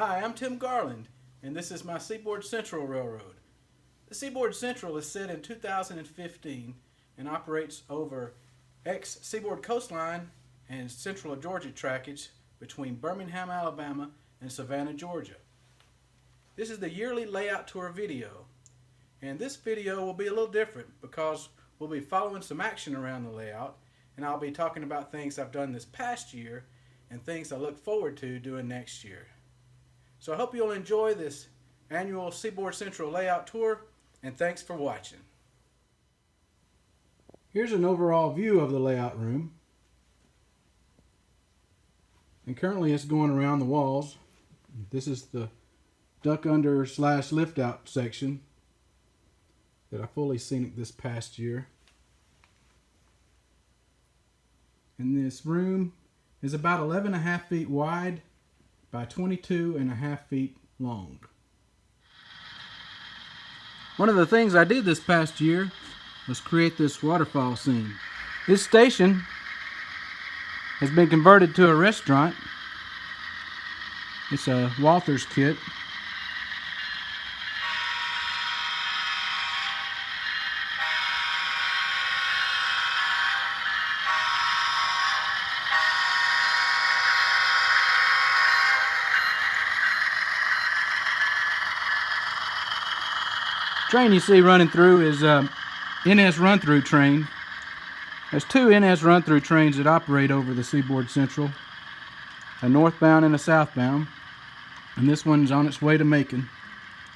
Hi, I'm Tim Garland, and this is my Seaboard Central Railroad. The Seaboard Central is set in 2015 and operates over ex-Seaboard coastline and central of Georgia trackage between Birmingham, Alabama and Savannah, Georgia. This is the yearly layout tour video, and this video will be a little different because we'll be following some action around the layout, and I'll be talking about things I've done this past year and things I look forward to doing next year. So I hope you'll enjoy this annual Seaboard Central layout tour, and thanks for watching. Here's an overall view of the layout room. And currently it's going around the walls. This is the duck under / lift out section that I fully scenic this past year. And this room is about 11.5 feet wide by 22.5 feet long. One of the things I did this past year was create this waterfall scene. This station has been converted to a restaurant. It's a Walther's kit. Train you see running through is NS run-through train. There's two NS run-through trains that operate over the Seaboard Central, a northbound and a southbound, and this one's on its way to Macon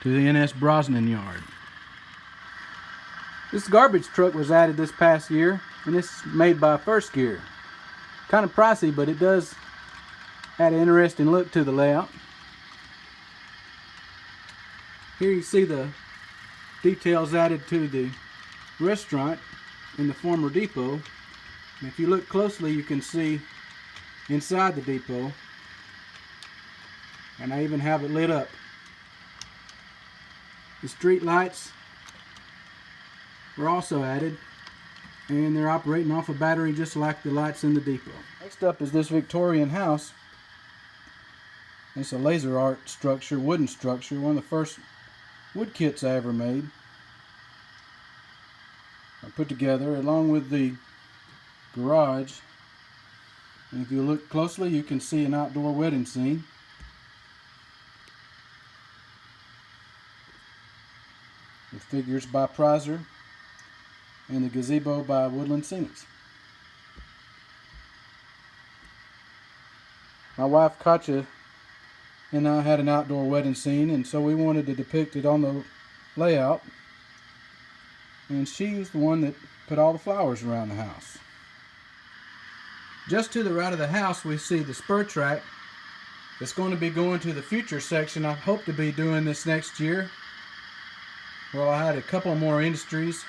to the NS Brosnan yard. This garbage truck was added this past year, and it's made by First Gear. Kind of pricey, but it does add an interesting look to the layout. Here you see the details added to the restaurant in the former depot. And if you look closely, you can see inside the depot, and I even have it lit up. The street lights were also added, and they're operating off a battery just like the lights in the depot. Next up is this Victorian house. It's a laser art structure, wooden structure, one of the first wood kits I ever made. I put together along with the garage, and if you look closely you can see an outdoor wedding scene. With figures by Prizer and the gazebo by Woodland Scenics. My wife Katja and I had an outdoor wedding scene, and so we wanted to depict it on the layout, and she was the one that put all the flowers around the house. Just to the right of the house we see the spur track that's going to be going to the future section. I hope to be doing this next year. Well, I had a couple more industries,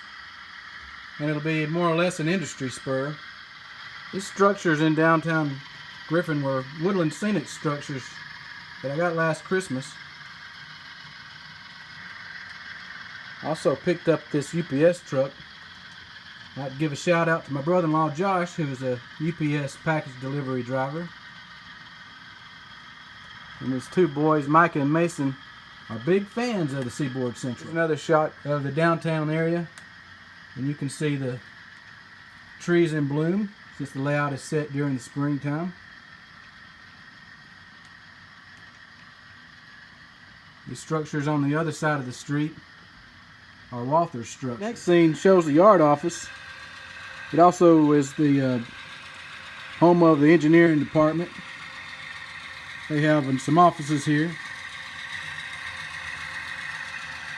and it'll be more or less an industry spur. These structures in downtown Griffin were Woodland Scenic structures that I got last Christmas. I also picked up this UPS truck. I'd like to give a shout out to my brother-in-law Josh, who is a UPS package delivery driver. And his two boys, Micah and Mason, are big fans of the Seaboard Central. Another shot of the downtown area, and you can see the trees in bloom since the layout is set during the springtime. The structures on the other side of the street are Walther's structures. Next scene shows the yard office. It also is the home of the engineering department. They have some offices here.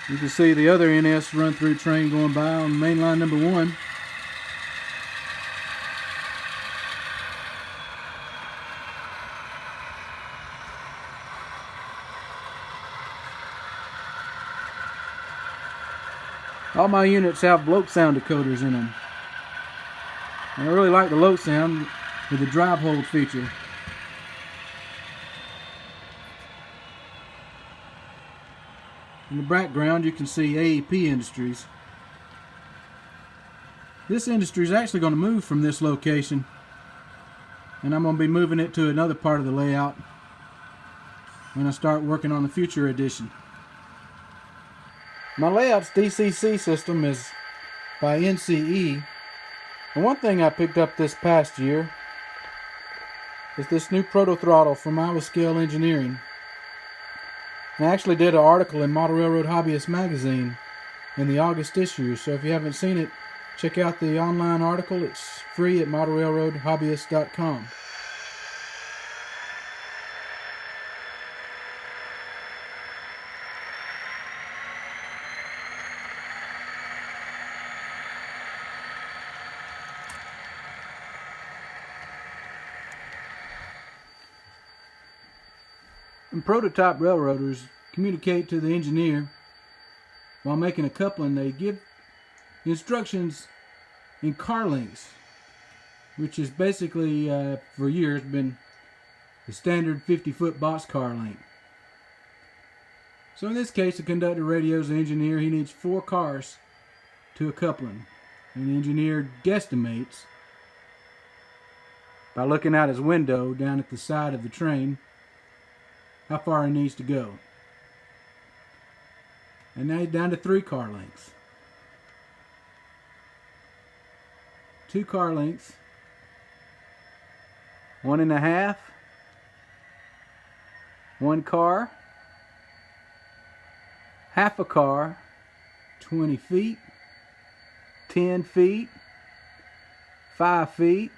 You can see the other NS run-through train going by on main line number 1. All my units have bloke sound decoders in them. And I really like the low sound with the drive hold feature. In the background you can see AEP Industries. This industry is actually going to move from this location, and I'm going to be moving it to another part of the layout. when I start working on the future edition. My layout's DCC system is by NCE. And one thing I picked up this past year is this new proto throttle from Iowa Scale Engineering. And I actually did an article in Model Railroad Hobbyist magazine in the August issue, so if you haven't seen it, check out the online article. It's free at modelrailroadhobbyist.com. When prototype railroaders communicate to the engineer while making a coupling, they give instructions in car lengths, which is basically for years been the standard 50-foot boxcar length. So in this case, the conductor radios the engineer he needs 4 cars to a coupling, and the engineer guesstimates by looking out his window down at the side of the train how far he needs to go. And now he's down to 3 car lengths. 2 car lengths. 1.5. 1 car. Half a car. 20 feet. 10 feet. 5 feet.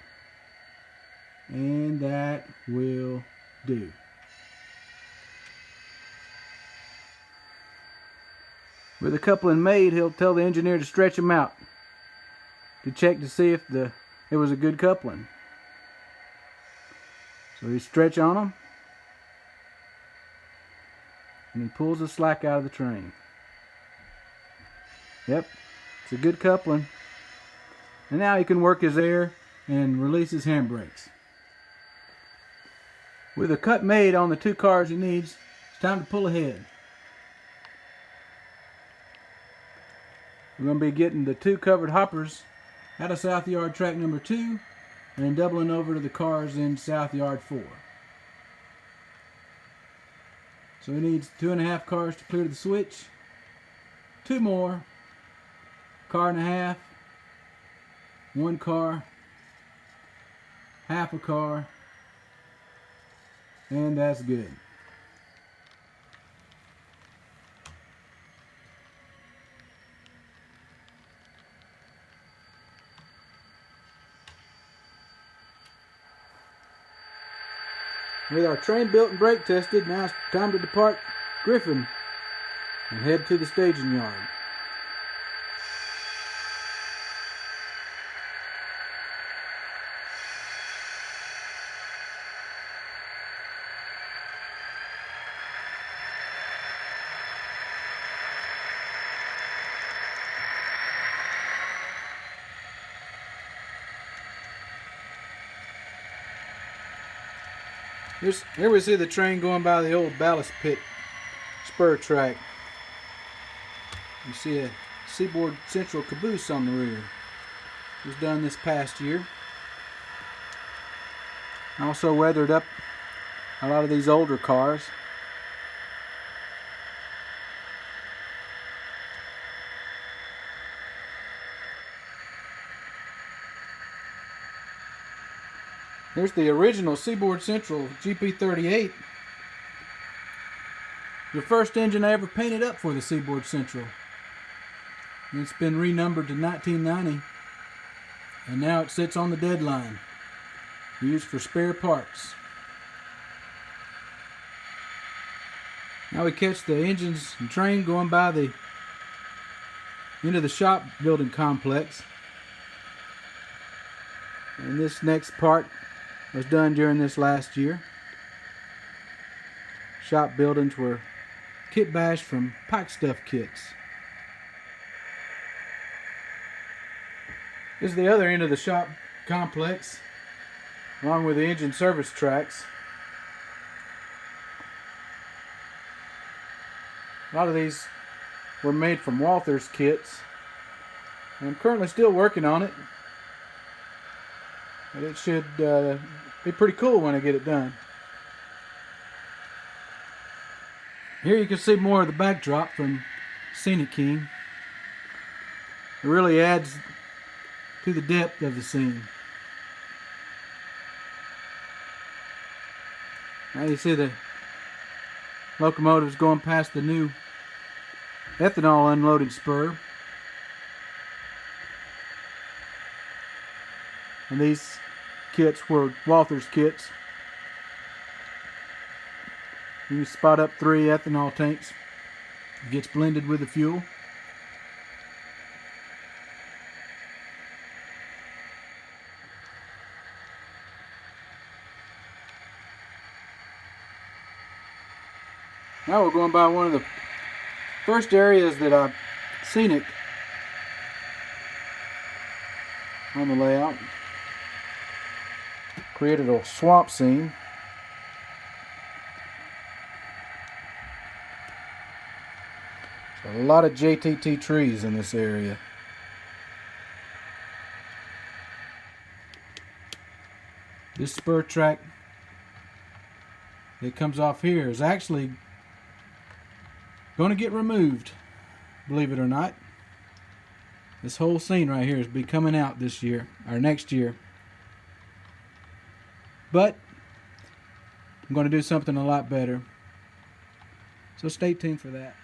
And that will do. With the coupling made, he'll tell the engineer to stretch them out to check to see if it was a good coupling. So he stretch on them, and he pulls the slack out of the train. Yep, it's a good coupling. And now he can work his air and release his handbrakes. With a cut made on the 2 cars he needs, it's time to pull ahead. We're going to be getting the 2 covered hoppers out of South Yard track number 2 and then doubling over to the cars in South Yard 4. So he needs 2.5 cars to clear the switch, 2 more, 1.5 cars, 1 car, half a car, and that's good. With our train built and brake tested, now it's time to depart Griffin and head to the staging yard. Here we see the train going by the old ballast pit spur track. You see a Seaboard Central caboose on the rear. It was done this past year. Also weathered up a lot of these older cars. Here's the original Seaboard Central GP38. The first engine I ever painted up for the Seaboard Central. It's been renumbered to 1990, and now it sits on the deadline, used for spare parts. Now we catch the engines and train going by the end of the shop building complex. And this next part was done during this last year. Shop buildings were kit bashed from Pike Stuff kits. This is the other end of the shop complex, along with the engine service tracks. A lot of these were made from Walther's kits, and I'm currently still working on it. But it should be pretty cool when I get it done. Here you can see more of the backdrop from Scenic King. It really adds to the depth of the scene. Now you see the locomotives going past the new ethanol unloading spur. And these kits were Walther's kits. You spot up 3 ethanol tanks. It gets blended with the fuel. Now we're going by one of the first areas that I've scenic on the layout. Created a swamp scene. A lot of JTT trees in this area. This spur track that comes off here is actually going to get removed, believe it or not. This whole scene right here is be coming out this year, or next year. But I'm going to do something a lot better. So stay tuned for that.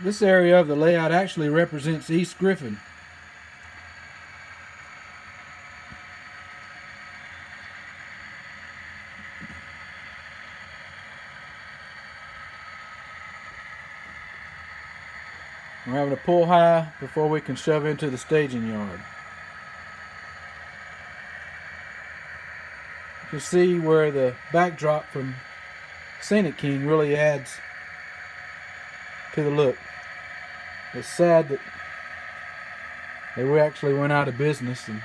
This area of the layout actually represents East Griffin. We're having to pull high before we can shove into the staging yard. You can see where the backdrop from Scenic King really adds to the look. It's sad that they actually went out of business and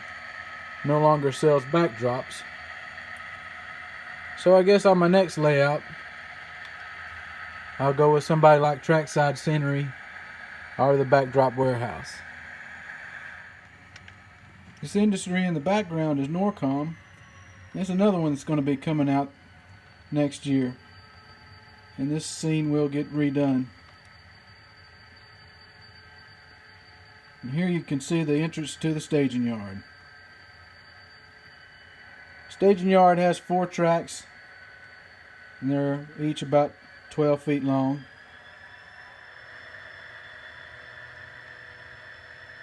no longer sells backdrops. So I guess on my next layout, I'll go with somebody like Trackside Scenery or the Backdrop Warehouse. This industry in the background is Norcom. There's another one that's going to be coming out next year. And this scene will get redone. And here you can see the entrance to the staging yard. Staging yard has 4 tracks, and they're each about 12 feet long.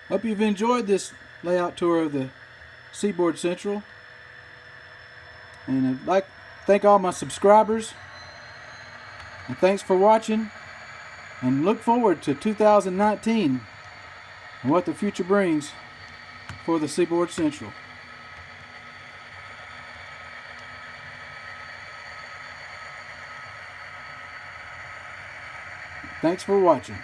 Hope you've enjoyed this layout tour of the Seaboard Central. And I'd like to thank all my subscribers. And thanks for watching. And look forward to 2019 and what the future brings for the Seaboard Central. Thanks for watching.